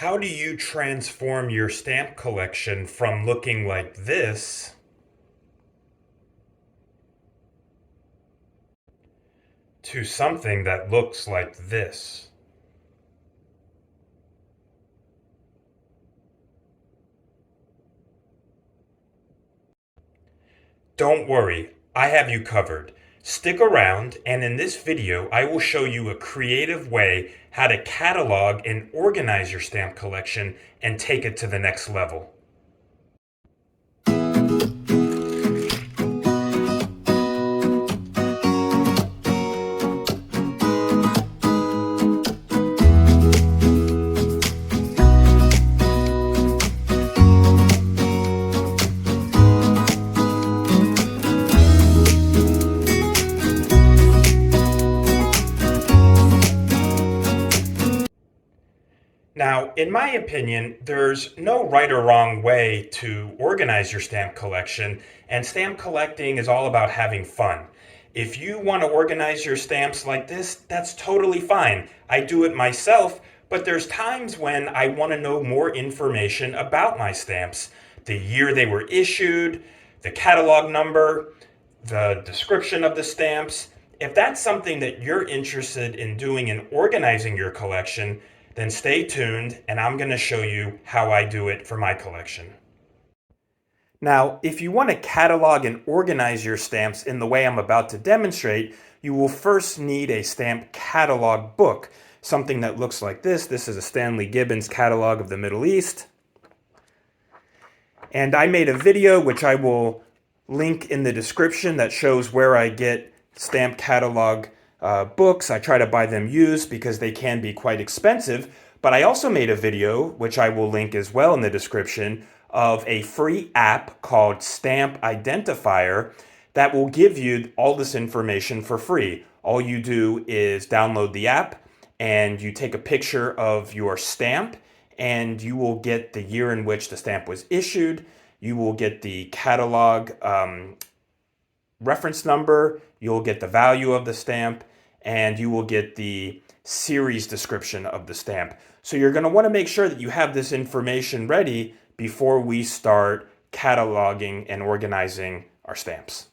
How do you transform your stamp collection from looking like this to something that looks like this? Don't worry, I have you covered. Stick around, and in this video, I will show you a creative way how to catalog and organize your stamp collection and take it to the next level. Now, in my opinion, there's no right or wrong way to organize your stamp collection, and stamp collecting is all about having fun. If you want to organize your stamps like this, that's totally fine. I do it myself, but there's times when I want to know more information about my stamps, the year they were issued, the catalog number, the description of the stamps. If that's something that you're interested in doing in organizing your collection, then stay tuned and I'm going to show you how I do it for my collection. Now, if you want to catalog and organize your stamps in the way I'm about to demonstrate, you will first need a stamp catalog book, something that looks like this. This is a Stanley Gibbons catalog of the Middle East. And I made a video, which I will link in the description, that shows where I get stamp catalog books. I try to buy them used because they can be quite expensive. But I also made a video, which I will link as well in the description, of a free app called Stamp Identifier that will give you all this information for free. All you do is download the app and you take a picture of your stamp, and you will get the year in which the stamp was issued. You will get the catalog reference number, you'll get the value of the stamp, and you will get the series description of the stamp. So you're going to want to make sure that you have this information ready before we start cataloging and organizing our stamps.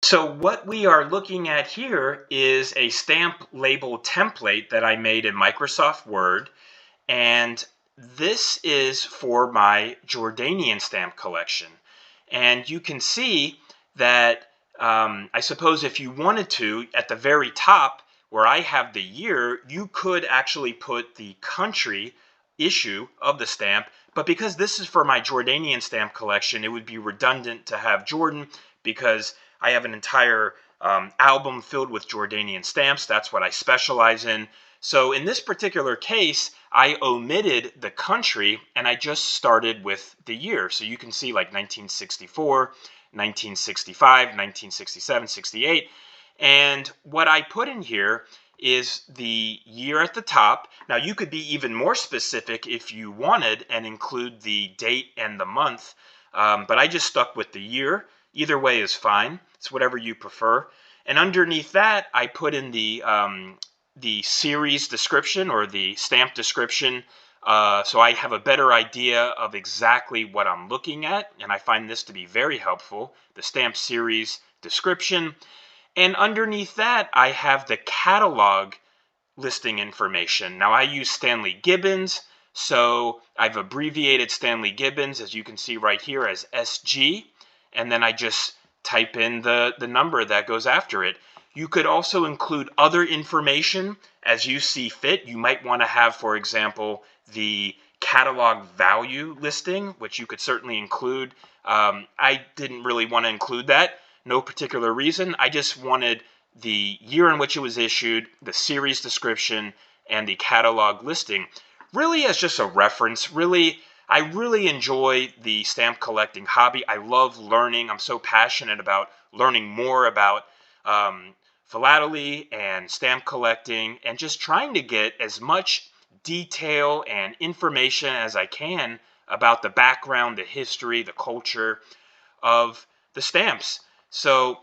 So what we are looking at here is a stamp label template that I made in Microsoft Word, and this is for my Jordanian stamp collection. And you can see that I suppose if you wanted to, at the very top where I have the year, you could actually put the country issue of the stamp. But because this is for my Jordanian stamp collection, it would be redundant to have Jordan, because I have an entire album filled with Jordanian stamps. That's what I specialize in. So in this particular case, I omitted the country and I just started with the year. So you can see like 1964, 1965, 1967, 68. And what I put in here is the year at the top. Now you could be even more specific if you wanted and include the date and the month, but I just stuck with the year. Either way is fine. It's whatever you prefer. And underneath that, I put in the series description or the stamp description, so I have a better idea of exactly what I'm looking at, and I find this to be very helpful, the stamp series description. And underneath that, I have the catalog listing information. Now I use Stanley Gibbons, so I've abbreviated Stanley Gibbons, as you can see right here, as SG, and then I just type in the number that goes after it. You could also include other information as you see fit. You might want to have, for example, the catalog value listing, which you could certainly include. I didn't really want to include that. No particular reason. I just wanted the year in which it was issued, the series description, and the catalog listing, really as just a reference. I really enjoy the stamp collecting hobby. I love learning. I'm so passionate about learning more about philately and stamp collecting, and just trying to get as much detail and information as I can about the background, the history, the culture of the stamps. So,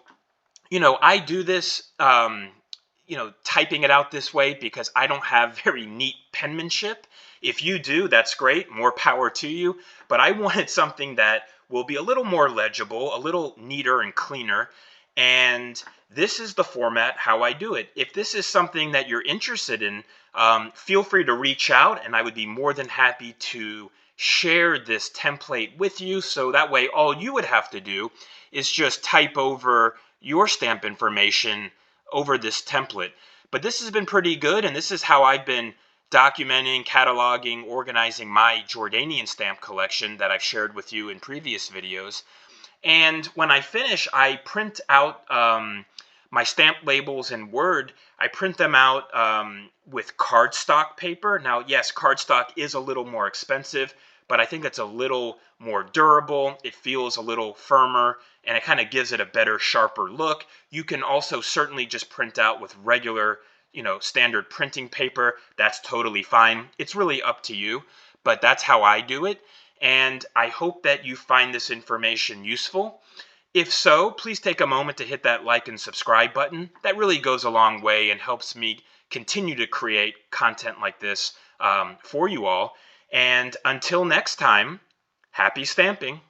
I do this, typing it out this way because I don't have very neat penmanship. If you do, that's great, more power to you. But I wanted something that will be a little more legible, a little neater and cleaner. And this is the format how I do it. If this is something that you're interested in, feel free to reach out, and I would be more than happy to share this template with you. So that way, all you would have to do is just type over your stamp information over this template. But this has been pretty good, and this is how I've been documenting, cataloging, organizing my Jordanian stamp collection that I've shared with you in previous videos. And when I finish, I print out my stamp labels in Word. I print them out with cardstock paper. Now, yes, cardstock is a little more expensive, but I think it's a little more durable. It feels a little firmer, and it kind of gives it a better, sharper look. You can also certainly just print out with regular, standard printing paper. That's totally fine. It's really up to you, but that's how I do it. And I hope that you find this information useful. If so, please take a moment to hit that like and subscribe button. That really goes a long way and helps me continue to create content like this for you all. And until next time, happy stamping.